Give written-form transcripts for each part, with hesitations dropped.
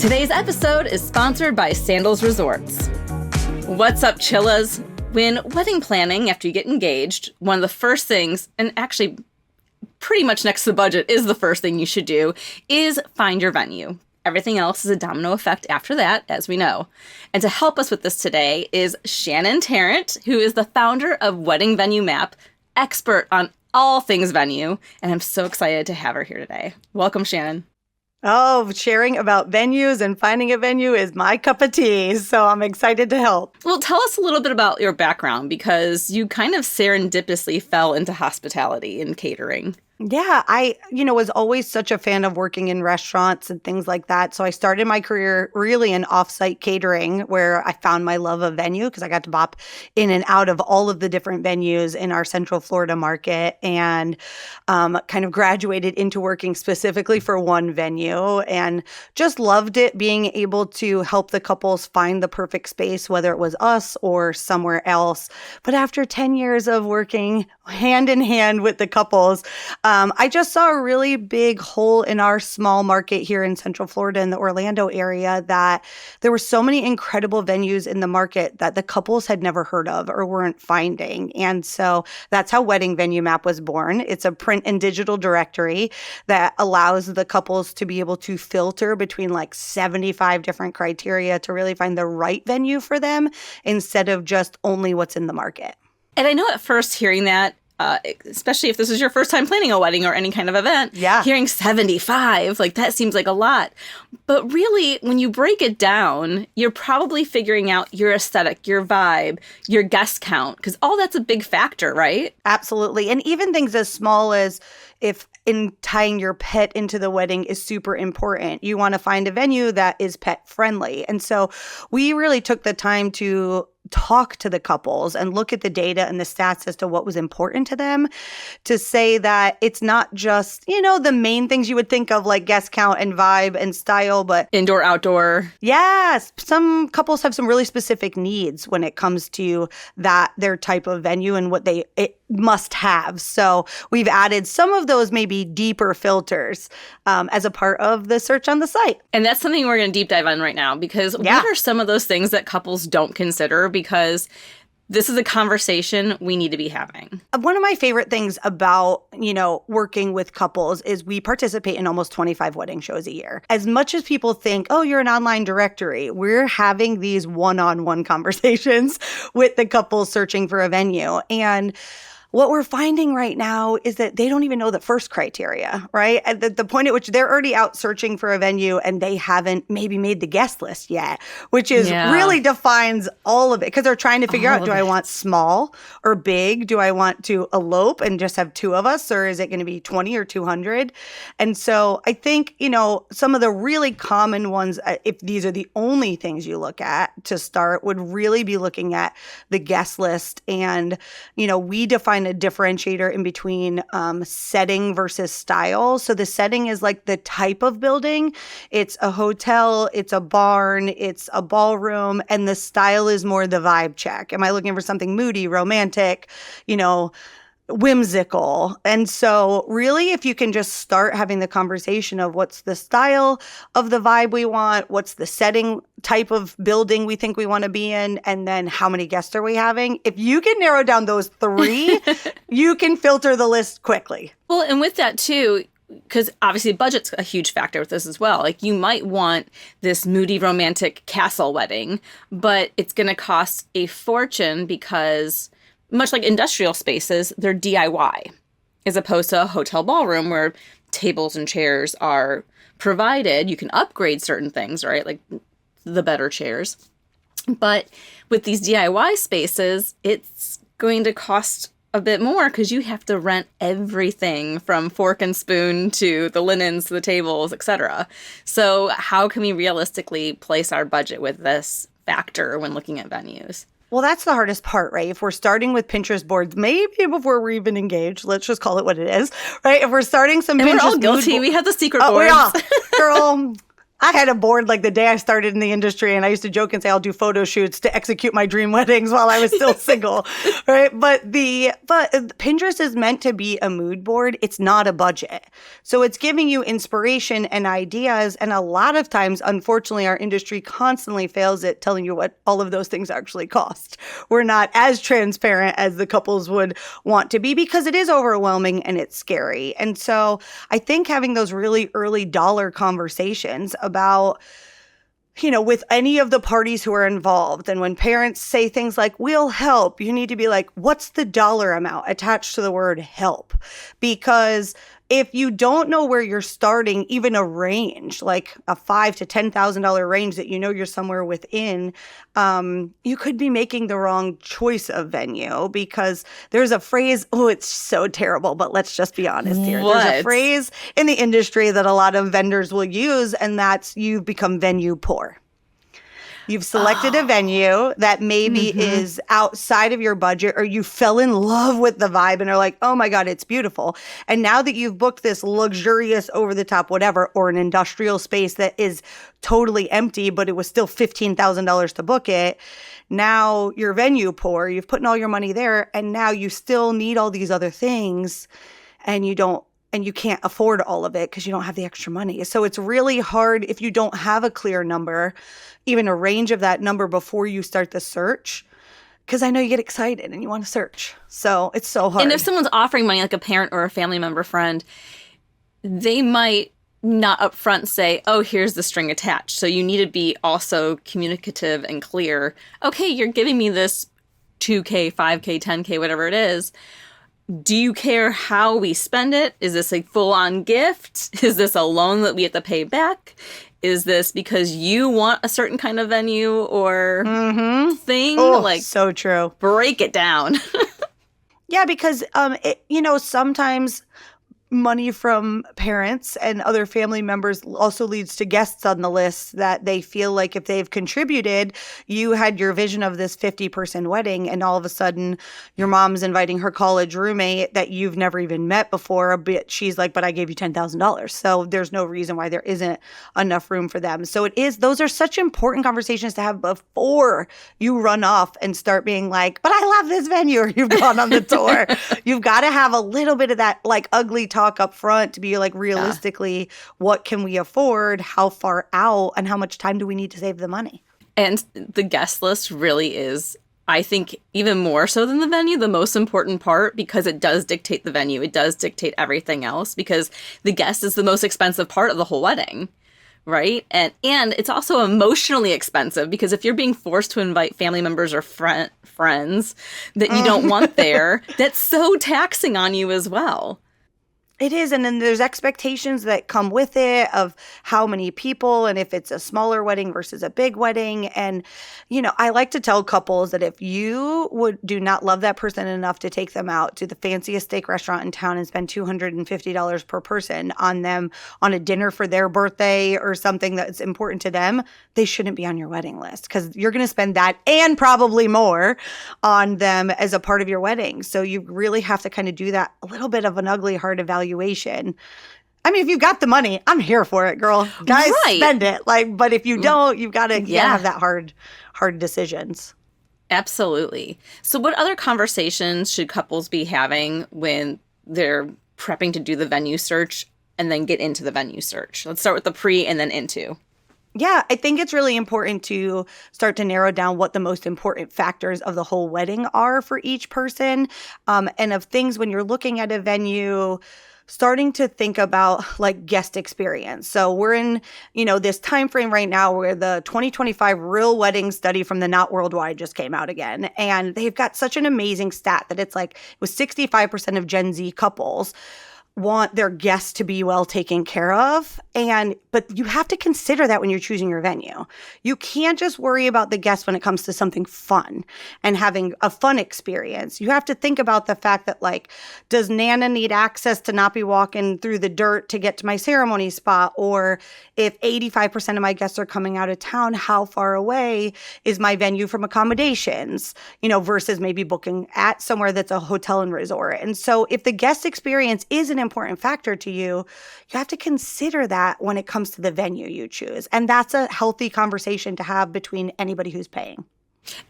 Today's episode is sponsored by Sandals Resorts. What's up, chillas? When wedding planning after you get engaged, one of the first things, and actually pretty much next to the budget is the first thing you should do, is find your venue. Everything else is a domino effect after that, as we know. And to help us with this today is Shannon Tarrant, who is the founder of Wedding Venue Map, expert on all things venue, and I'm so excited to have her here today. Welcome, Shannon. Oh, sharing about venues and finding a venue is my cup of tea, so I'm excited to help. Well, tell us a little bit about your background, because you kind of serendipitously fell into hospitality and catering. Yeah, I was always such a fan of working in restaurants and things like that. So I started my career really in offsite catering, where I found my love of venue because I got to bop in and out of all of the different venues in our Central Florida market, and kind of graduated into working specifically for one venue and just loved it, being able to help the couples find the perfect space, whether it was us or somewhere else. But after 10 years of working hand in hand with the couples, I just saw a really big hole in our small market here in Central Florida in the Orlando area, that there were so many incredible venues in the market that the couples had never heard of or weren't finding. And so that's how Wedding Venue Map was born. It's a print and digital directory that allows the couples to be able to filter between like 75 different criteria to really find the right venue for them, instead of just only what's in the market. And I know at first hearing that, especially if this is your first time planning a wedding or any kind of event, hearing 75, like that seems like a lot. But really, when you break it down, you're probably figuring out your aesthetic, your vibe, your guest count, because all that's a big factor, right? Absolutely. And even things as small as if in tying your pet into the wedding is super important. You want to find a venue that is pet friendly. And so we really took the time to talk to the couples and look at the data and the stats as to what was important to them, to say that it's not just, the main things you would think of like guest count and vibe and style, but indoor, outdoor. Yes. Some couples have some really specific needs when it comes to their type of venue and what it must have. So we've added some of those maybe deeper filters as a part of the search on the site. And that's something we're going to deep dive on right now, because what are some of those things that couples don't consider? Because this is a conversation we need to be having. One of my favorite things about, working with couples is we participate in almost 25 wedding shows a year. As much as people think, oh, you're an online directory, we're having these one-on-one conversations with the couples searching for a venue. And what we're finding right now is that they don't even know the first criteria, right? At the point at which they're already out searching for a venue and they haven't maybe made the guest list yet, which is really defines all of it, because they're trying to figure out, do I want small or big? Do I want to elope and just have two of us, or is it going to be 20 or 200? And so I think, some of the really common ones, if these are the only things you look at to start, would really be looking at the guest list. And, we define a differentiator in between setting versus style. So the setting is like the type of building. It's a hotel, it's a barn, it's a ballroom, and the style is more the vibe check. Am I looking for something moody, romantic, whimsical? And so really, if you can just start having the conversation of what's the style of the vibe we want, what's the setting type of building we think we want to be in, and then how many guests are we having? If you can narrow down those three, you can filter the list quickly. Well, and with that too, because obviously budget's a huge factor with this as well. Like, you might want this moody romantic castle wedding, but it's going to cost a fortune because, much like industrial spaces, they're DIY, as opposed to a hotel ballroom where tables and chairs are provided. You can upgrade certain things, right? Like the better chairs. But with these DIY spaces, it's going to cost a bit more because you have to rent everything from fork and spoon to the linens to the tables, etc. So how can we realistically place our budget with this factor when looking at venues? Well, that's the hardest part, right? If we're starting with Pinterest boards, maybe before we're even engaged, let's just call it what it is, right? If we're starting some and Pinterest we're all guilty. We have the secret boards. Oh, yeah. Girl, I had a board like the day I started in the industry, and I used to joke and say I'll do photo shoots to execute my dream weddings while I was still single, right? But Pinterest is meant to be a mood board. It's not a budget. So it's giving you inspiration and ideas. And a lot of times, unfortunately, our industry constantly fails at telling you what all of those things actually cost. We're not as transparent as the couples would want to be because it is overwhelming and it's scary. And so I think having those really early dollar conversations about, with any of the parties who are involved, and when parents say things like, we'll help, you need to be like, what's the dollar amount attached to the word help? Because if you don't know where you're starting, even a range, like a $5,000 to $10,000 range that you're somewhere within, you could be making the wrong choice of venue, because there's a phrase, it's so terrible, but let's just be honest here. What? There's a phrase in the industry that a lot of vendors will use, and that's you've become venue poor. You've selected a venue that maybe is outside of your budget, or you fell in love with the vibe and are like, oh my God, it's beautiful. And now that you've booked this luxurious over the top whatever, or an industrial space that is totally empty, but it was still $15,000 to book it, now you're venue poor. You've put in all your money there, and now you still need all these other things, and you can't afford all of it because you don't have the extra money. So it's really hard if you don't have a clear number, even a range of that number before you start the search, because I know you get excited and you want to search. So it's so hard. And if someone's offering money, like a parent or a family member friend, they might not upfront say, oh, here's the string attached. So you need to be also communicative and clear. Okay, you're giving me this $2K, $5K, $10K, whatever it is. Do you care how we spend it? Is this a full-on gift? Is this a loan that we have to pay back? Is this because you want a certain kind of venue or thing? Oh, so true. Break it down. Yeah, because sometimes money from parents and other family members also leads to guests on the list that they feel like if they've contributed, you had your vision of this 50-person wedding, and all of a sudden your mom's inviting her college roommate that you've never even met before, but she's like, but I gave you $10,000. So there's no reason why there isn't enough room for them. So those are such important conversations to have before you run off and start being like, but I love this venue, or you've gone on the tour. You've got to have a little bit of that like ugly talk up front to be like, realistically, what can we afford? How far out? And how much time do we need to save the money? And the guest list really is, I think, even more so than the venue, the most important part, because it does dictate the venue. It does dictate everything else, because the guest is the most expensive part of the whole wedding, right? And it's also emotionally expensive, because if you're being forced to invite family members or friends that you don't want there, that's so taxing on you as well. It is. And then there's expectations that come with it of how many people, and if it's a smaller wedding versus a big wedding. And, I like to tell couples that if you do not love that person enough to take them out to the fanciest steak restaurant in town and spend $250 per person on them on a dinner for their birthday or something that's important to them, they shouldn't be on your wedding list, because you're going to spend that and probably more on them as a part of your wedding. So you really have to kind of do that a little bit of an ugly heart evaluation. I mean, if you got the money, I'm here for it, girl. Guys, spend it. But if you don't, you gotta have that hard decisions. Absolutely. So what other conversations should couples be having when they're prepping to do the venue search and then get into the venue search? Let's start with the pre and then into. Yeah, I think it's really important to start to narrow down what the most important factors of the whole wedding are for each person, and of things when you're looking at a venue, starting to think about like guest experience. So we're in, this time frame right now where the 2025 Real Wedding Study from the Not Worldwide just came out again. And they've got such an amazing stat that it's like, it was 65% of Gen Z couples want their guests to be well taken care of. But you have to consider that when you're choosing your venue. You can't just worry about the guests when it comes to something fun and having a fun experience. You have to think about the fact that, like, does Nana need access to not be walking through the dirt to get to my ceremony spot? Or if 85% of my guests are coming out of town, how far away is my venue from accommodations, versus maybe booking at somewhere that's a hotel and resort. And so if the guest experience isn't important factor to you, you have to consider that when it comes to the venue you choose. And that's a healthy conversation to have between anybody who's paying.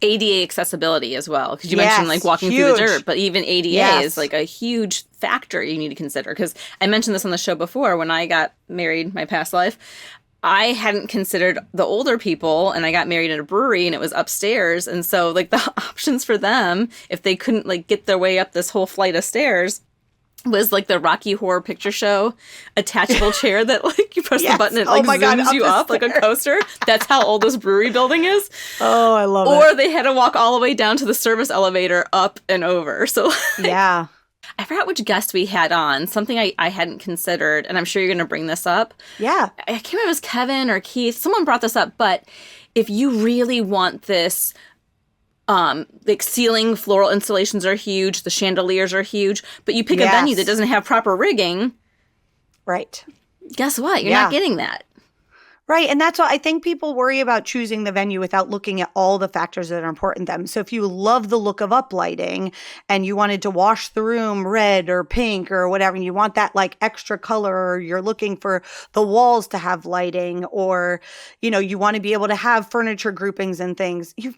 ADA accessibility as well, because you mentioned like walking through the dirt, but even ADA is like a huge factor you need to consider. Because I mentioned this on the show before, when I got married, my past life, I hadn't considered the older people, and I got married at a brewery and it was upstairs. And so like the options for them, if they couldn't like get their way up this whole flight of stairs, was like the Rocky Horror Picture Show attachable chair that like you press the button and it like zooms you up like a coaster. That's how old this brewery building is. Oh, I love it. Or they had to walk all the way down to the service elevator up and over. So like, I forgot which guest we had on, something I hadn't considered, and I'm sure you're going to bring this up. Yeah. I can't remember if it was Kevin or Keith. Someone brought this up, but if you really want this, like ceiling floral installations are huge, the chandeliers are huge, but you pick a venue that doesn't have proper rigging. Right. Guess what? You're not getting that. Right. And that's why I think people worry about choosing the venue without looking at all the factors that are important to them. So if you love the look of uplighting and you wanted to wash the room red or pink or whatever, and you want that like extra color, or you're looking for the walls to have lighting, or, you know, you want to be able to have furniture groupings and things, you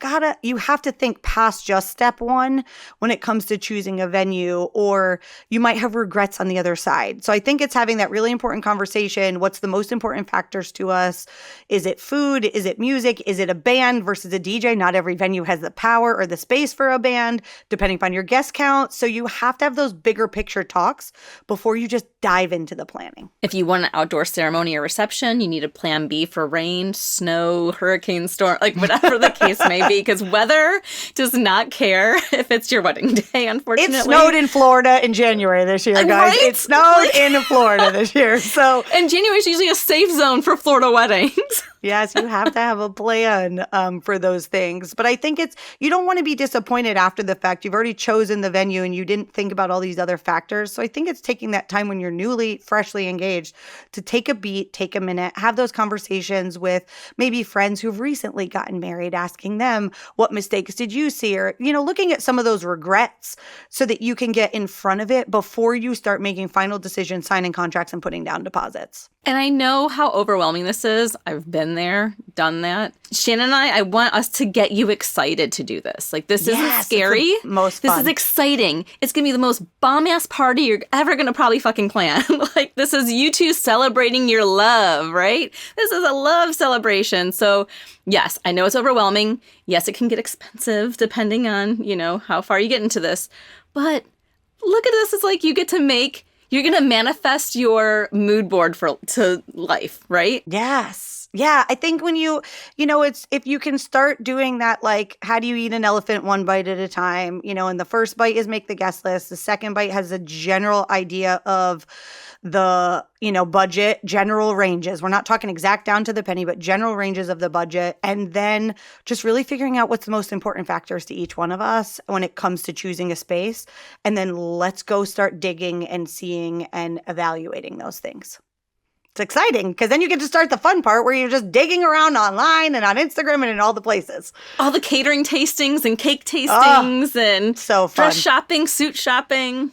have to think past just step one when it comes to choosing a venue, or you might have regrets on the other side. So I think it's having that really important conversation. What's the most important factors to us? Is it food? Is it music? Is it a band versus a DJ? Not every venue has the power or the space for a band, depending upon your guest count. So you have to have those bigger picture talks before you just dive into the planning. If you want an outdoor ceremony or reception, you need a plan B for rain, snow, hurricane, storm, like whatever the case may be, because weather does not care if it's your wedding day, unfortunately. It snowed in Florida in January this year, guys. Right? It snowed in Florida this year. So, and January is usually a safe zone for Florida weddings. Yes, you have to have a plan for those things. But I think you don't want to be disappointed after the fact. You've already chosen the venue and you didn't think about all these other factors. So I think it's taking that time when you're freshly engaged to take a beat, take a minute, have those conversations with maybe friends who've recently gotten married, asking them, what mistakes did you see? Or, you know, looking at some of those regrets so that you can get in front of it before you start making final decisions, signing contracts, and putting down deposits. And I know how overwhelming this is. I've been there, done that. Shannon and I want us to get you excited to do this. Like, this isn't scary. Most fun. This is exciting. It's going to be the most bomb-ass party you're ever going to probably fucking plan. Like, this is you two celebrating your love, right? This is a love celebration. So, yes, I know it's overwhelming. Yes, it can get expensive depending on, you know, how far you get into this. But look at this. It's like you're going to manifest your mood board to life, right? Yes. Yeah. I think when it's if you can start doing that, like, how do you eat an elephant one bite at a time? You know, and the first bite is make the guest list. The second bite has a general idea of the, budget, general ranges. We're not talking exact down to the penny, but general ranges of the budget. And then just really figuring out what's the most important factors to each one of us when it comes to choosing a space. And then let's go start digging and seeing and evaluating those things. It's exciting because then you get to start the fun part where you're just digging around online and on Instagram and in all the places. All the catering tastings and cake tastings and so fun. Dress shopping, suit shopping.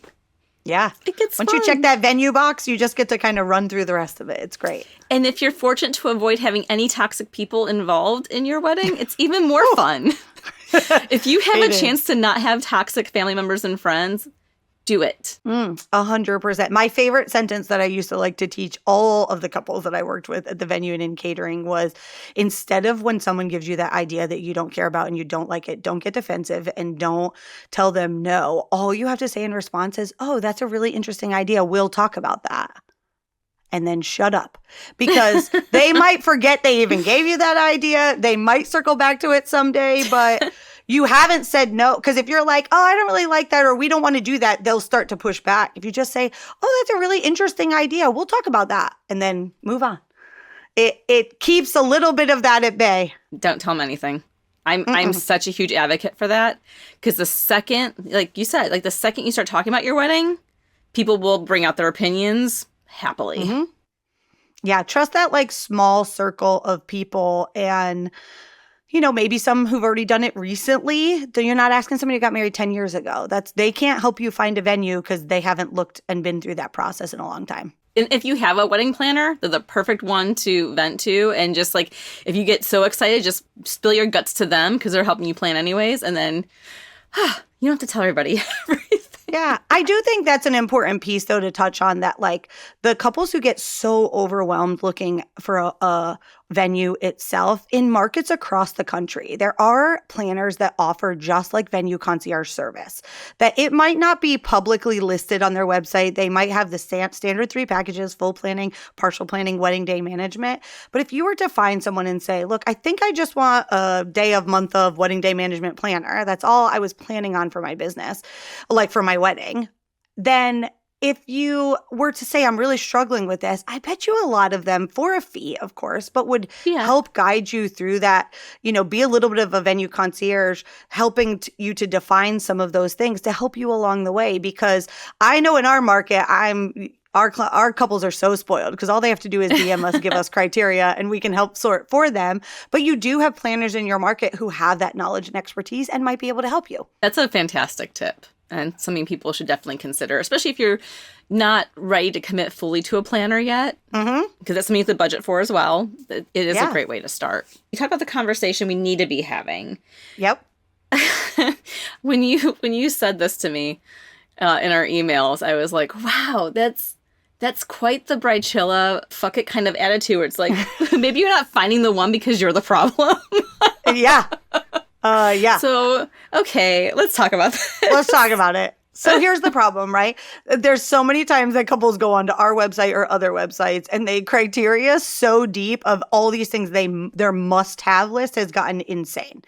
Yeah. It gets Once fun. you check that venue box, you just get to kind of run through the rest of it. It's great. And if you're fortunate to avoid having any toxic people involved in your wedding, it's even more fun. If you have a chance to not have toxic family members and friends, do it. 100%. My favorite sentence that I used to like to teach all of the couples that I worked with at the venue and in catering was, instead of when someone gives you that idea that you don't care about and you don't like it, don't get defensive and don't tell them no. All you have to say in response is, oh, that's a really interesting idea. We'll talk about that. And then shut up, because they might forget they even gave you that idea. They might circle back to it someday, but you haven't said no. Because if you're like, oh, I don't really like that, or we don't want to do that, they'll start to push back. If you just say, oh, that's a really interesting idea, we'll talk about that, and then move on. It keeps a little bit of that at bay. Don't tell them anything. I'm such a huge advocate for that, because the second, like you said, like the second you start talking about your wedding, people will bring out their opinions happily. Yeah, trust that like small circle of people and maybe some who've already done it recently. You're not asking somebody who got married 10 years ago. They can't help you find a venue because they haven't looked and been through that process in a long time. And if you have a wedding planner, they're the perfect one to vent to. And just like, if you get so excited, just spill your guts to them because they're helping you plan anyways. And then you don't have to tell everybody everything. Yeah, I do think that's an important piece, though, to touch on that, like the couples who get so overwhelmed looking for a venue itself in markets across the country. There are planners that offer just like venue concierge service, that it might not be publicly listed on their website. They might have the standard 3 packages, full planning, partial planning, wedding day management. But if you were to find someone and say, look, I think I just want a day of month of wedding day management planner. That's all I was planning on for my business, like for my wedding. Then if you were to say, I'm really struggling with this, I bet you a lot of them, for a fee, of course, but would help guide you through that, be a little bit of a venue concierge, helping you to define some of those things to help you along the way. Because I know in our market, our couples are so spoiled because all they have to do is DM us, give us criteria, and we can help sort for them. But you do have planners in your market who have that knowledge and expertise and might be able to help you. That's a fantastic tip. And something people should definitely consider, especially if you're not ready to commit fully to a planner yet, because that's something to budget for as well. It is a great way to start. You talk about the conversation we need to be having. Yep. When you said this to me in our emails, I was like, wow, that's quite the Bridechilla fuck it kind of attitude where it's like, maybe you're not finding the one because you're the problem. Yeah. Yeah. So, okay, let's talk about this. Let's talk about it. So here's the problem, right? There's so many times that couples go onto our website or other websites and they criteria so deep of all these things, their must-have list has gotten insane,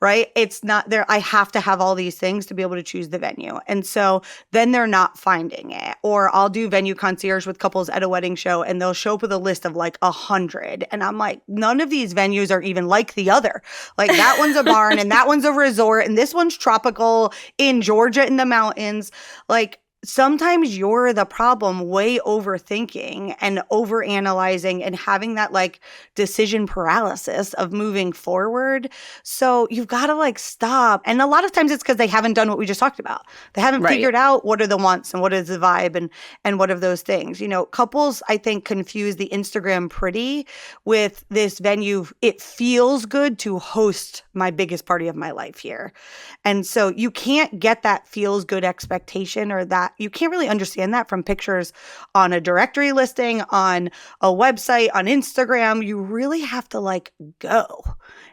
right? It's not there. I have to have all these things to be able to choose the venue. And so then they're not finding it. Or I'll do venue concierge with couples at a wedding show and they'll show up with a list of like 100. And I'm like, none of these venues are even like the other. Like that one's a barn and that one's a resort and this one's tropical in Georgia in the mountains. Like sometimes you're the problem, way overthinking and overanalyzing and having that like decision paralysis of moving forward. So you've got to like stop. And a lot of times it's because they haven't done what we just talked about. They haven't figured out what are the wants and what is the vibe and what are those things. Couples, I think, confuse the Instagram pretty with this venue. It feels good to host my biggest party of my life here. And so you can't get that feels good expectation or that you can't really understand that from pictures on a directory listing, on a website, on Instagram. You really have to like go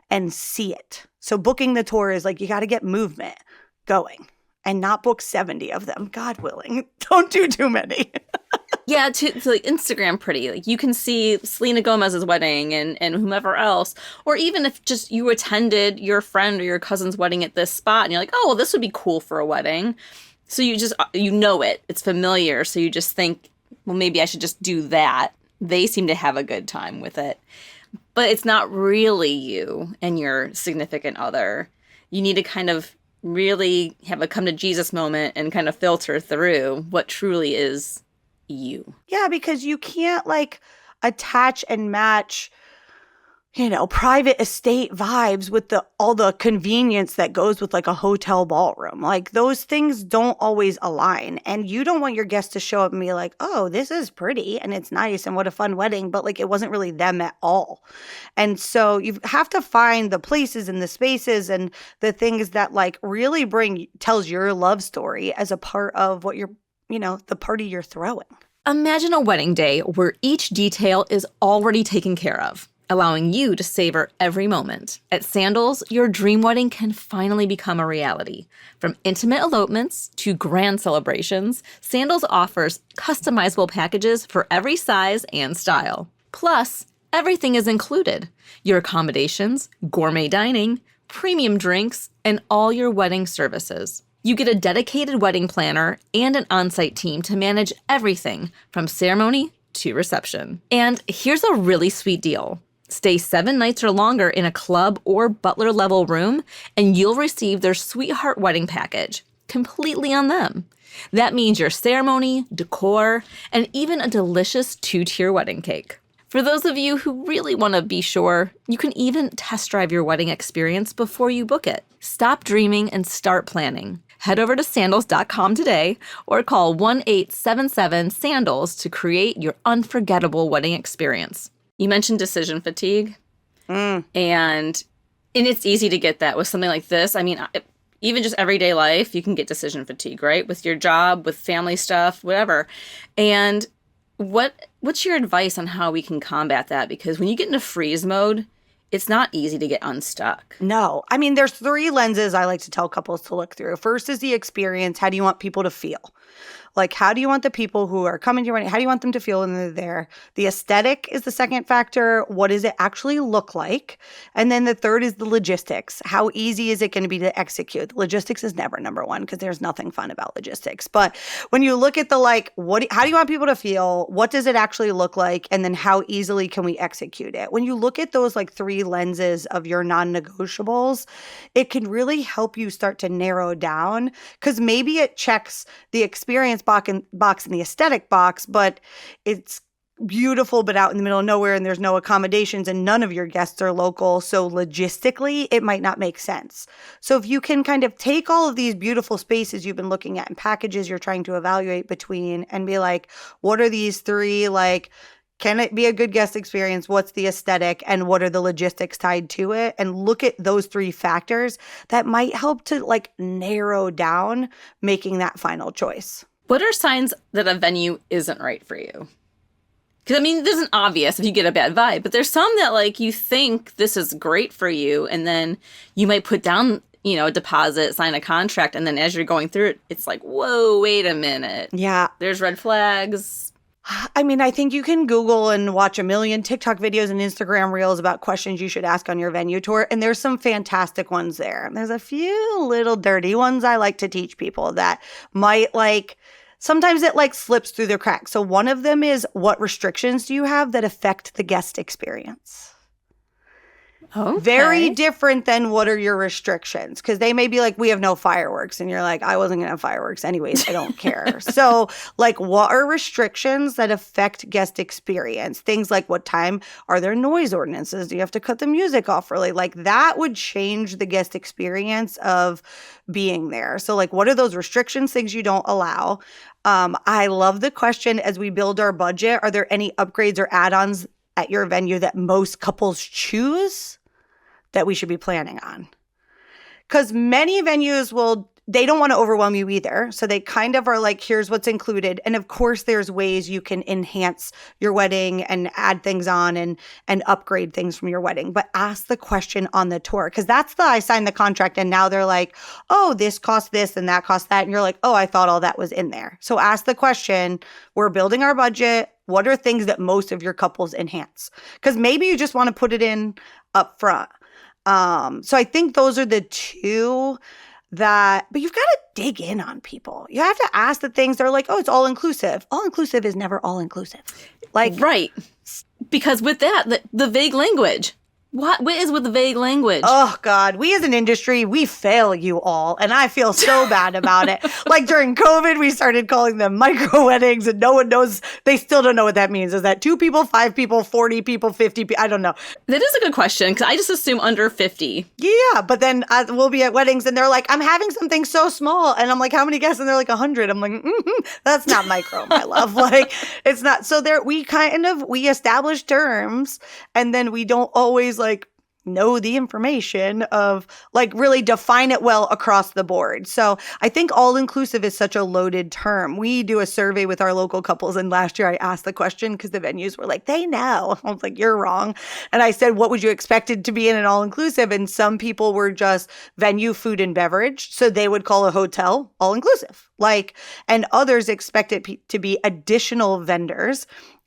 and see it. So booking the tour is like, you got to get movement going and not book 70 of them. God willing. Don't do too many. Yeah, to like Instagram pretty. Like you can see Selena Gomez's wedding and whomever else. Or even if just you attended your friend or your cousin's wedding at this spot and you're like, oh, well, this would be cool for a wedding. So you know it. It's familiar. So you just think, well, maybe I should just do that. They seem to have a good time with it. But it's not really you and your significant other. You need to kind of really have a come to Jesus moment and kind of filter through what truly is you. Yeah, because you can't like attach and match, private estate vibes with all the convenience that goes with like a hotel ballroom. Like those things don't always align. And you don't want your guests to show up and be like, oh, this is pretty and it's nice and what a fun wedding, but like it wasn't really them at all. And so you have to find the places and the spaces and the things that like really tells your love story as a part of what the party you're throwing. Imagine a wedding day where each detail is already taken care of, allowing you to savor every moment. At Sandals, your dream wedding can finally become a reality. From intimate elopements to grand celebrations, Sandals offers customizable packages for every size and style. Plus, everything is included: your accommodations, gourmet dining, premium drinks, and all your wedding services. You get a dedicated wedding planner and an on-site team to manage everything from ceremony to reception. And here's a really sweet deal. Stay 7 nights or longer in a club or butler level room, and you'll receive their Sweetheart Wedding Package, completely on them. That means your ceremony, decor, and even a delicious 2-tier wedding cake. For those of you who really want to be sure, you can even test drive your wedding experience before you book it. Stop dreaming and start planning. Head over to sandals.com today or call 1-877-SANDALS to create your unforgettable wedding experience. You mentioned decision fatigue, and it's easy to get that with something like this. I mean, even just everyday life, you can get decision fatigue, right? With your job, with family stuff, whatever. And what's your advice on how we can combat that? Because when you get into freeze mode, it's not easy to get unstuck. No. I mean, there's 3 lenses I like to tell couples to look through. First is the experience. How do you want people to feel? Like, how do you want the people who are coming to your wedding, how do you want them to feel when they're there? The aesthetic is the second factor. What does it actually look like? And then the third is the logistics. How easy is it going to be to execute? The logistics is never number one because there's nothing fun about logistics. But when you look at the how do you want people to feel? What does it actually look like? And then how easily can we execute it? When you look at those 3 lenses of your non-negotiables, it can really help you start to narrow down because maybe it checks the experience box in the aesthetic box, but it's beautiful but out in the middle of nowhere and there's no accommodations and none of your guests are local. So logistically, it might not make sense. So if you can kind of take all of these beautiful spaces you've been looking at and packages you're trying to evaluate between and be like, what are these 3 can it be a good guest experience? What's the aesthetic? And what are the logistics tied to it? And look at those 3 factors that might help to narrow down making that final choice. What are signs that a venue isn't right for you? Because, I mean, it isn't obvious if you get a bad vibe, but there's some that, you think this is great for you, and then you might put down, a deposit, sign a contract, and then as you're going through it, it's like, whoa, wait a minute. Yeah. There's red flags. I mean, I think you can Google and watch a million TikTok videos and Instagram reels about questions you should ask on your venue tour. And there's some fantastic ones there. There's a few little dirty ones I like to teach people that might sometimes it slips through the cracks. So one of them is, what restrictions do you have that affect the guest experience? Okay. Very different than what are your restrictions? Because they may be we have no fireworks. And you're like, I wasn't going to have fireworks anyways. I don't care. So what are restrictions that affect guest experience? Things like, what time are there noise ordinances? Do you have to cut the music off early? That would change the guest experience of being there. So what are those restrictions, things you don't allow? I love the question, as we build our budget, are there any upgrades or add-ons at your venue that most couples choose that we should be planning on? Because many venues they don't want to overwhelm you either. So they kind of are here's what's included. And of course, there's ways you can enhance your wedding and add things on and upgrade things from your wedding. But ask the question on the tour, because that's I signed the contract and now they're like, oh, this costs this and that costs that. And you're like, oh, I thought all that was in there. So ask the question, we're building our budget. What are things that most of your couples enhance? Because maybe you just want to put it in up front. So I think those are the 2 but you've got to dig in on people. You have to ask the things that are oh, it's all inclusive. All inclusive is never all inclusive. Right. Because with that, the vague language. What is with the vague language? Oh, God. We as an industry, we fail you all. And I feel so bad about it. During COVID, we started calling them micro weddings and no one knows. They still don't know what that means. Is that 2 people, 5 people, 40 people, 50 people? I don't know. That is a good question because I just assume under 50. Yeah. But then we'll be at weddings and they're like, I'm having something so small. And I'm like, how many guests? And they're like 100. I'm like, that's not micro, my love. It's not. So we establish terms and then we don't always know the information of really define it well across the board. So I think all inclusive is such a loaded term. We do a survey with our local couples and last year I asked the question because the venues were like, they know. I was like, you're wrong. And I said, what would you expect it to be in an all inclusive? And some people were just venue, food and beverage. So they would call a hotel all inclusive. And others expect it to be additional vendors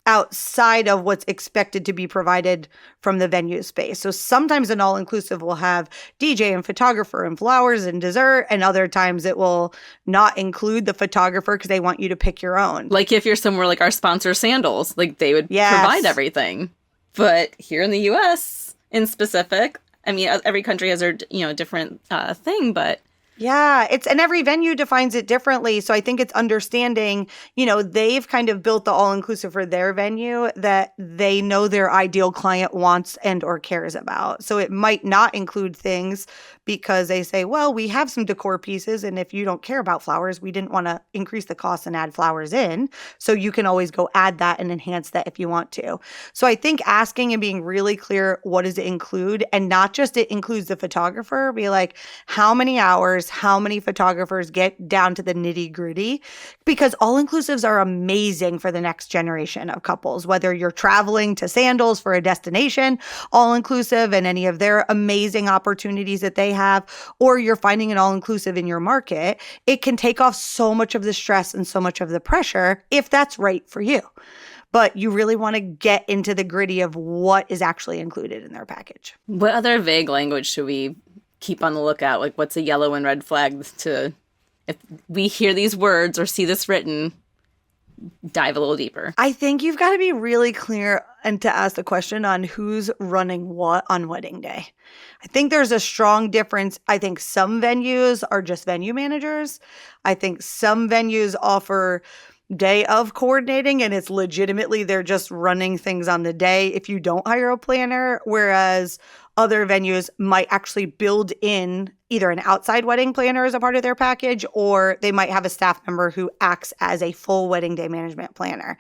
outside of what's expected to be provided from the venue space. So sometimes an all-inclusive will have DJ and photographer and flowers and dessert, and other times it will not include the photographer because they want you to pick your own. If you're somewhere our sponsor Sandals, they would provide everything. But here in the U.S. in specific, I mean, every country has their, different thing, but Yeah, and every venue defines it differently. So I think it's understanding, they've kind of built the all-inclusive for their venue that they know their ideal client wants and or cares about. So it might not include things because they say, well, we have some decor pieces, and if you don't care about flowers, we didn't want to increase the cost and add flowers in. So you can always go add that and enhance that if you want to. So I think asking and being really clear, what does it include? And not just it includes the photographer, be like, how many hours, how many photographers, get down to the nitty gritty, because all inclusives are amazing for the next generation of couples, whether you're traveling to Sandals for a destination, all inclusive and any of their amazing opportunities that they have, or you're finding an all inclusive in your market. It can take off so much of the stress and so much of the pressure if that's right for you. But you really want to get into the gritty of what is actually included in their package. What other vague language should we keep on the lookout? Like, what's a yellow and red flag to, if we hear these words or see this written, dive a little deeper? I think you've got to be really clear and to ask the question on who's running what on wedding day. I think there's a strong difference. I think some venues are just venue managers. I think some venues offer day of coordinating, and it's legitimately they're just running things on the day if you don't hire a planner, whereas other venues might actually build in either an outside wedding planner as a part of their package, or they might have a staff member who acts as a full wedding day management planner.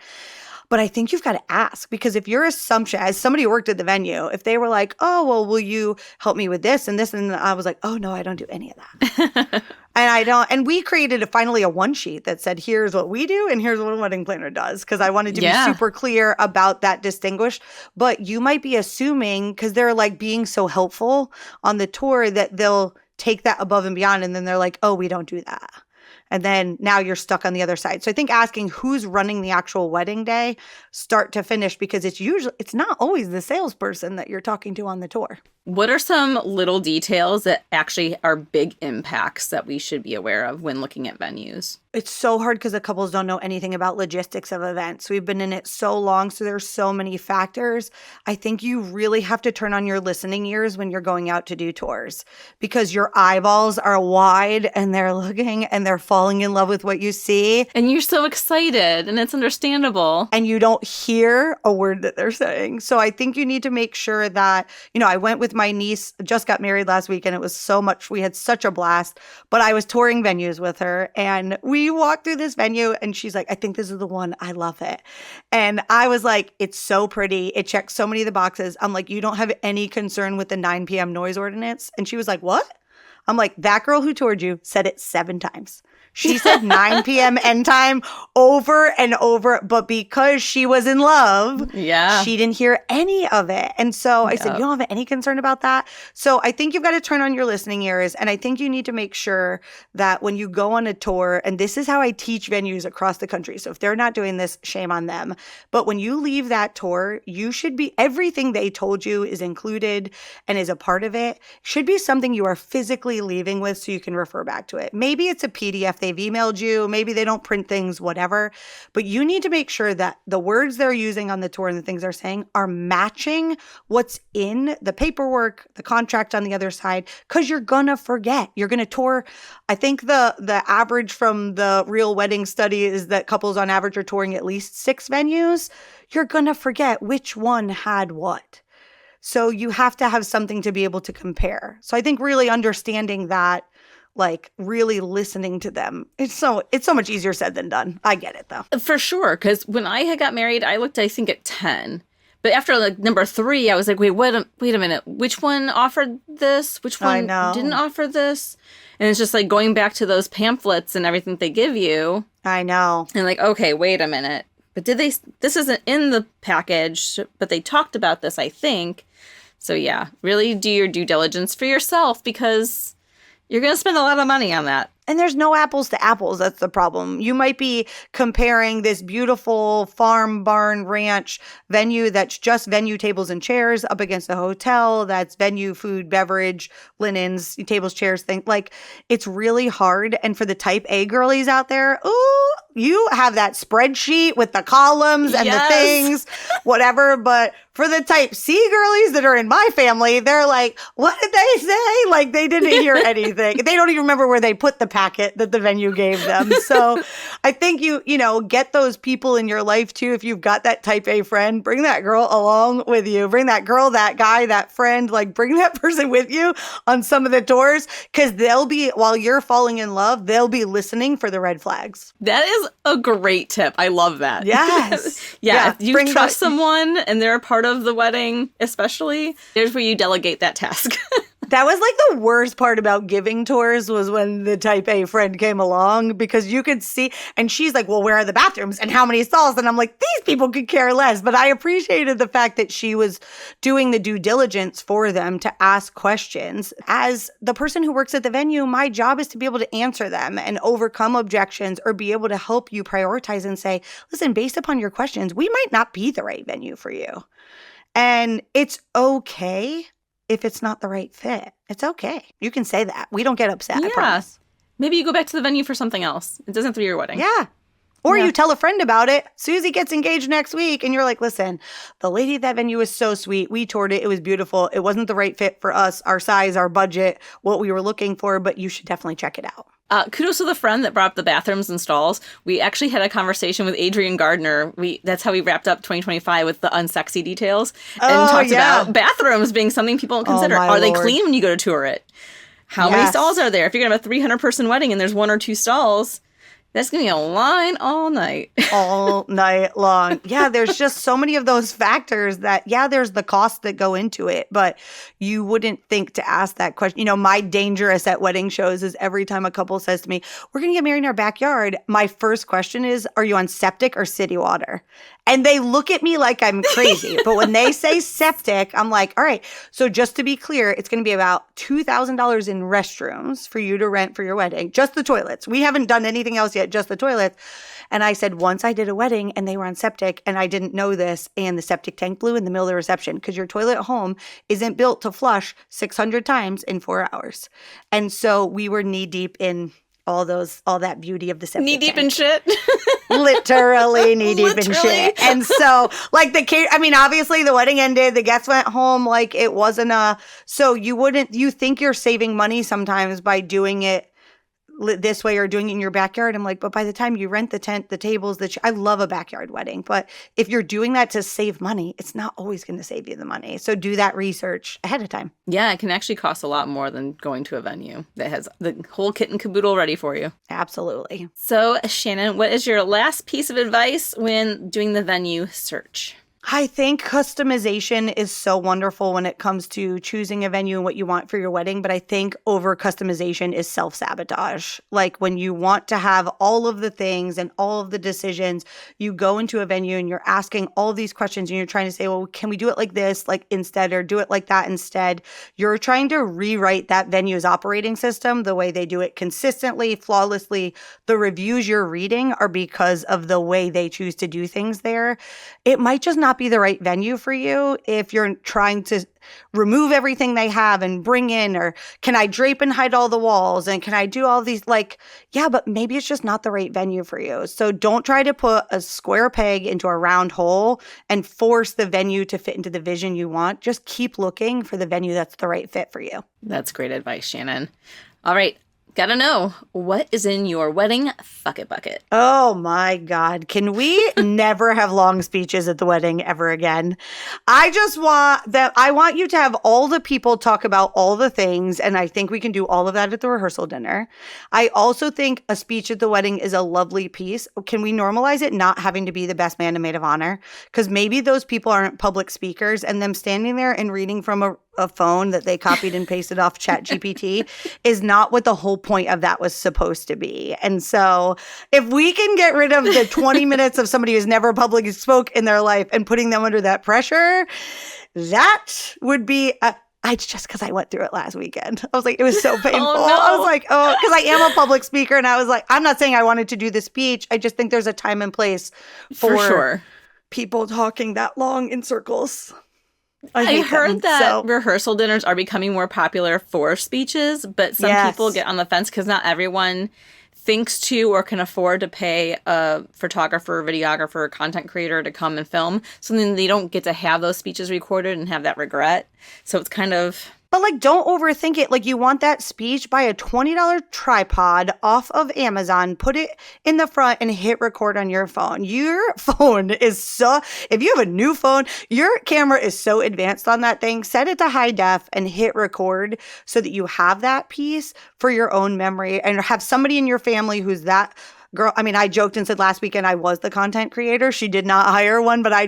But I think you've got to ask, because if your assumption, as somebody who worked at the venue, if they were like, oh, well, will you help me with this and this? And I was like, oh, no, I don't do any of that. And I don't. And we created finally a one sheet that said, here's what we do and here's what a wedding planner does, because I wanted to be super clear about that distinguished. But you might be assuming, because they're like being so helpful on the tour, that they'll take that above and beyond. And then they're like, oh, we don't do that. And then now you're stuck on the other side. So I think asking who's running the actual wedding day, start to finish, because it's not always the salesperson that you're talking to on the tour. What are some little details that actually are big impacts that we should be aware of when looking at venues? It's so hard because the couples don't know anything about logistics of events. We've been in it so long, so there's so many factors. I think you really have to turn on your listening ears when you're going out to do tours, because your eyeballs are wide and they're looking and they're falling in love with what you see. And you're so excited, and it's understandable. And you don't hear a word that they're saying. So I think you need to make sure that, I went with my niece, just got married last week, and it was so much, we had such a blast, but I was touring venues with her, and we walked through this venue and she's like, I think this is the one. I love it. And I was like, it's so pretty. It checks so many of the boxes. I'm like, you don't have any concern with the 9 p.m. noise ordinance? And she was like, what? I'm like, that girl who toured you said it 7 times. She said 9 p.m. end time over and over, but because she was in love, she didn't hear any of it. And so I said, you don't have any concern about that? So I think you've got to turn on your listening ears. And I think you need to make sure that when you go on a tour, and this is how I teach venues across the country. So if they're not doing this, shame on them. But when you leave that tour, you should be, everything they told you is included and is a part of it, should be something you are physically leaving with so you can refer back to it. Maybe it's a PDF they've emailed you, maybe they don't print things, whatever, but you need to make sure that the words they're using on the tour and the things they're saying are matching what's in the paperwork, the contract on the other side, because you're gonna forget. You're gonna tour. I think the average from the Real Wedding Study is that couples on average are touring at least 6 venues. You're gonna forget which one had what. So you have to have something to be able to compare. So I think really understanding that, like really listening to them. It's so much easier said than done. I get it though. For sure. Because when I had got married, I looked, I think, at 10. But after like number 3, I was like, wait a minute. Which one offered this? Which one didn't offer this? And it's just like going back to those pamphlets and everything they give you. I know. And like, okay, wait a minute. But this isn't in the package, but they talked about this, I think. So yeah, really do your due diligence for yourself, because you're going to spend a lot of money on that. And there's no apples to apples. That's the problem. You might be comparing this beautiful farm, barn, ranch venue that's just venue tables and chairs up against a hotel that's venue, food, beverage, linens, tables, chairs, things. Like, it's really hard. And for the type A girlies out there, ooh, you have that spreadsheet with the columns and the things, whatever. But For the type C girlies that are in my family, they're like, what did they say? Like, they didn't hear anything. They don't even remember where they put the packet that the venue gave them. So I think you know, get those people in your life too. If you've got that type A friend, bring that girl along with you. Bring that girl, that guy, that friend, like bring that person with you on some of the tours, because they'll be, while you're falling in love, they'll be listening for the red flags. That is a great tip. I love that. Yes. Yeah. If you trust someone and they're a part of the wedding, especially, there's where you delegate that task. That was like the worst part about giving tours, was when the type A friend came along, because you could see, and she's like, well, where are the bathrooms and how many stalls? And I'm like, these people could care less. But I appreciated the fact that she was doing the due diligence for them to ask questions. As the person who works at the venue, my job is to be able to answer them and overcome objections, or be able to help you prioritize and say, listen, based upon your questions, we might not be the right venue for you. And it's okay if it's not the right fit. It's okay. You can say that. We don't get upset, I promise. Maybe you go back to the venue for something else. It doesn't have to be your wedding. Yeah. Or you tell a friend about it. Susie gets engaged next week, and you're like, listen, the lady at that venue was so sweet. We toured it. It was beautiful. It wasn't the right fit for us, our size, our budget, what we were looking for, but you should definitely check it out. Kudos to the friend that brought up the bathrooms and stalls. We actually had a conversation with Adrian Gardner. That's how we wrapped up 2025 with the unsexy details, and talked about bathrooms being something people don't consider. Are they clean when you go to tour it? How many stalls are there? If you're going to have a 300-person wedding and there's 1 or 2 stalls, that's going to be a line all night. All night long. Yeah, there's just so many of those factors that, there's the costs that go into it, but you wouldn't think to ask that question. You know, my dangerous at wedding shows is every time a couple says to me, we're going to get married in our backyard, my first question is, are you on septic or city water? And they look at me like I'm crazy. But when they say septic, I'm like, all right. So just to be clear, it's going to be about $2,000 in restrooms for you to rent for your wedding. Just the toilets. We haven't done anything else yet, just the toilets. And I said, once I did a wedding and they were on septic and I didn't know this, and the septic tank blew in the middle of the reception, because your toilet at home isn't built to flush 600 times in 4 hours. And so we were knee deep in all that beauty of the septic knee deep tank. in shit. Literally knee deep in shit. And so, like, obviously the wedding ended, the guests went home, like it wasn't so you think you're saving money sometimes by doing it this way or doing it in your backyard. I'm like, but by the time you rent the tent, the tables, I love a backyard wedding, but if you're doing that to save money, it's not always going to save you the money. So do that research ahead of time. Yeah, it can actually cost a lot more than going to a venue that has the whole kit and caboodle ready for you. Absolutely. So, Shannon, what is your last piece of advice when doing the venue search? I think customization is so wonderful when it comes to choosing a venue and what you want for your wedding, but I think over customization is self-sabotage. Like when you want to have all of the things and all of the decisions, you go into a venue and you're asking all of these questions and you're trying to say, well, can we do it like this, like instead, or do it like that instead? You're trying to rewrite that venue's operating system, the way they do it consistently, flawlessly. The reviews you're reading are because of the way they choose to do things there. It might just not be the right venue for you if you're trying to remove everything they have and bring in, or can I drape and hide all the walls, and can I do all these, like, but maybe it's just not the right venue for you. So don't try to put a square peg into a round hole and force the venue to fit into the vision you want. Just keep looking for the venue that's the right fit for you. That's great advice, Shannon. All right. Gotta know, what is in your wedding fuck it bucket? Oh my God. Can we never have long speeches at the wedding ever again? I want you to have all the people talk about all the things, and I think we can do all of that at the rehearsal dinner. I also think a speech at the wedding is a lovely piece. Can we normalize it not having to be the best man and maid of honor? Because maybe those people aren't public speakers, and them standing there and reading from a phone that they copied and pasted off ChatGPT is not what the whole point of that was supposed to be. And so if we can get rid of the 20 minutes of somebody who's never publicly spoke in their life and putting them under that pressure, that would be just because I went through it last weekend. I was like, it was so painful. Oh, no. I was like, because I am a public speaker, and I was like, I'm not saying I wanted to do the speech. I just think there's a time and place for sure. People talking that long in circles. I heard that rehearsal dinners are becoming more popular for speeches, but some people get on the fence because not everyone thinks to or can afford to pay a photographer, videographer, content creator to come and film. So then they don't get to have those speeches recorded and have that regret. So it's kind of... But like, don't overthink it. Like, you want that speech, buy a $20 tripod off of Amazon, put it in the front and hit record on your phone. Your phone is so, if you have a new phone, your camera is so advanced on that thing. Set it to high def and hit record so that you have that piece for your own memory and have somebody in your family who's that girl. I mean, I joked and said last weekend I was the content creator. She did not hire one, but I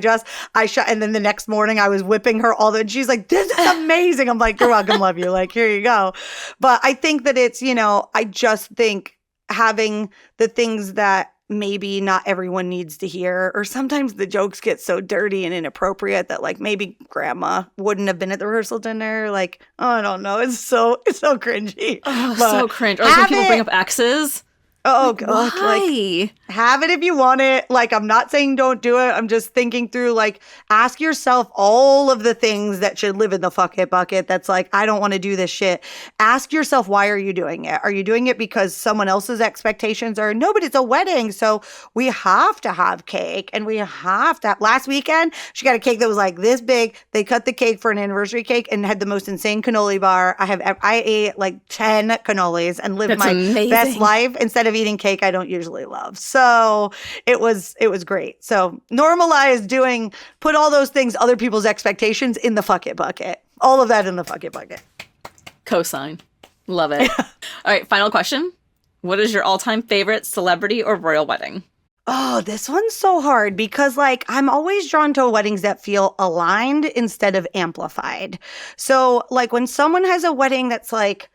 shot. And then the next morning I was whipping her all the, and she's like, this is amazing. I'm like, you're welcome, love you. Like, here you go. But I think that it's, I just think having the things that maybe not everyone needs to hear, or sometimes the jokes get so dirty and inappropriate that like maybe grandma wouldn't have been at the rehearsal dinner. Like, oh, I don't know. It's so cringy. Oh, so cringe. Or like when people bring up exes. Oh, like, God. why? Like, have it if you want it. Like, I'm not saying don't do it. I'm just thinking through, like, ask yourself all of the things that should live in the fuck it bucket. That's like, I don't want to do this shit. Ask yourself, why are you doing it? Are you doing it because someone else's expectations are, no, but it's a wedding. So we have to have cake and we have to last weekend, she got a cake that was like this big. They cut the cake for an anniversary cake and had the most insane cannoli bar. I ate like 10 cannolis and lived my best life instead of eating cake I don't usually love. So it was great. So normalize put all those things, other people's expectations in the fuck it bucket. All of that in the fuck it bucket. Cosign. Love it. All right, final question. What is your all-time favorite celebrity or royal wedding? Oh, this one's so hard because like I'm always drawn to weddings that feel aligned instead of amplified. So like when someone has a wedding that's like,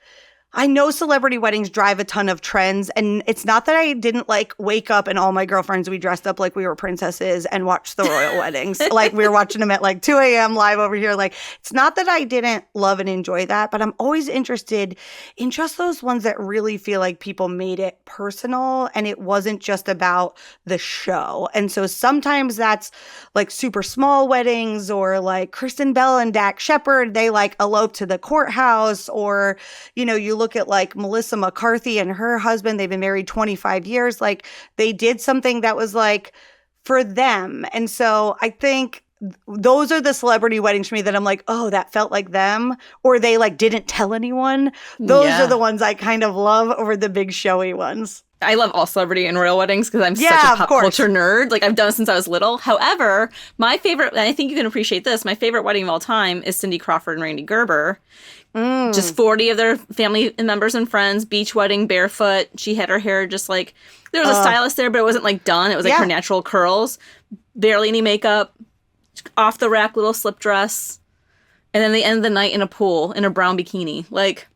I know celebrity weddings drive a ton of trends, and it's not that I didn't like wake up and all my girlfriends, we dressed up like we were princesses and watched the royal weddings. Like we were watching them at like 2 a.m. live over here. Like it's not that I didn't love and enjoy that, but I'm always interested in just those ones that really feel like people made it personal and it wasn't just about the show. And so sometimes that's like super small weddings, or like Kristen Bell and Dax Shepard, they like elope to the courthouse, or, you look at like Melissa McCarthy and her husband, they've been married 25 years. Like they did something that was like for them. And so I think those are the celebrity weddings for me that I'm like, oh, that felt like them, or they like didn't tell anyone. Those are the ones I kind of love over the big showy ones. I love all celebrity and royal weddings because I'm such a pop culture nerd. Like I've done it since I was little. However, my favorite, and I think you can appreciate this, my favorite wedding of all time is Cindy Crawford and Randy Gerber. Just 40 of their family members and friends, beach wedding, barefoot. She had her hair just like, there was a stylist there, but it wasn't like done. It was like her natural curls, barely any makeup, off the rack little slip dress. And then they end the night in a pool in a brown bikini. Like,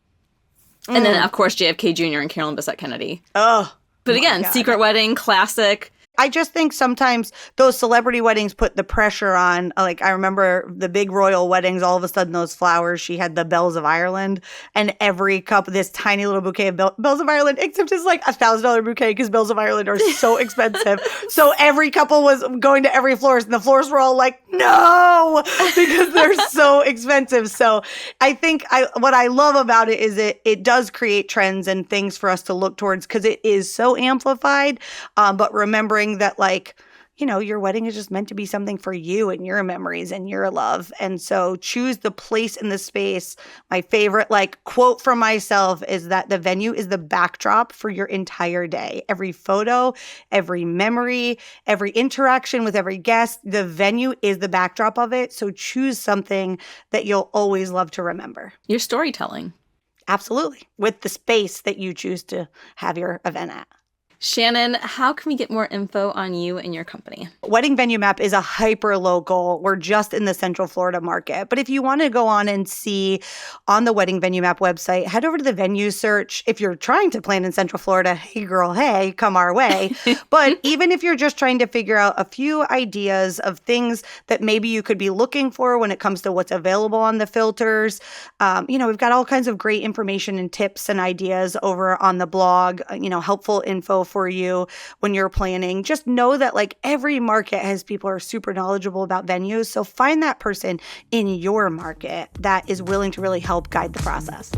and then of course JFK Jr. and Carolyn Bessette Kennedy. But again, secret wedding, classic. I just think sometimes those celebrity weddings put the pressure on. Like, I remember the big royal weddings, all of a sudden those flowers, she had the Bells of Ireland, and every couple, this tiny little bouquet of Bells of Ireland, except it's like $1,000 bouquet because Bells of Ireland are so expensive. So every couple was going to every florist, and the florists were all like, no, because they're so expensive. So I think what I love about it is it does create trends and things for us to look towards because it is so amplified. But remembering that like, your wedding is just meant to be something for you and your memories and your love. And so choose the place and the space. My favorite like quote from myself is that the venue is the backdrop for your entire day. Every photo, every memory, every interaction with every guest, the venue is the backdrop of it. So choose something that you'll always love to remember. Your storytelling. Absolutely. With the space that you choose to have your event at. Shannon, how can we get more info on you and your company? Wedding Venue Map is a hyper local. We're just in the Central Florida market. But if you want to go on and see on the Wedding Venue Map website, head over to the venue search. If you're trying to plan in Central Florida, hey girl, hey, come our way. But even if you're just trying to figure out a few ideas of things that maybe you could be looking for when it comes to what's available on the filters, we've got all kinds of great information and tips and ideas over on the blog, helpful info for you when you're planning. Just know that like every market has people who are super knowledgeable about venues. So find that person in your market that is willing to really help guide the process.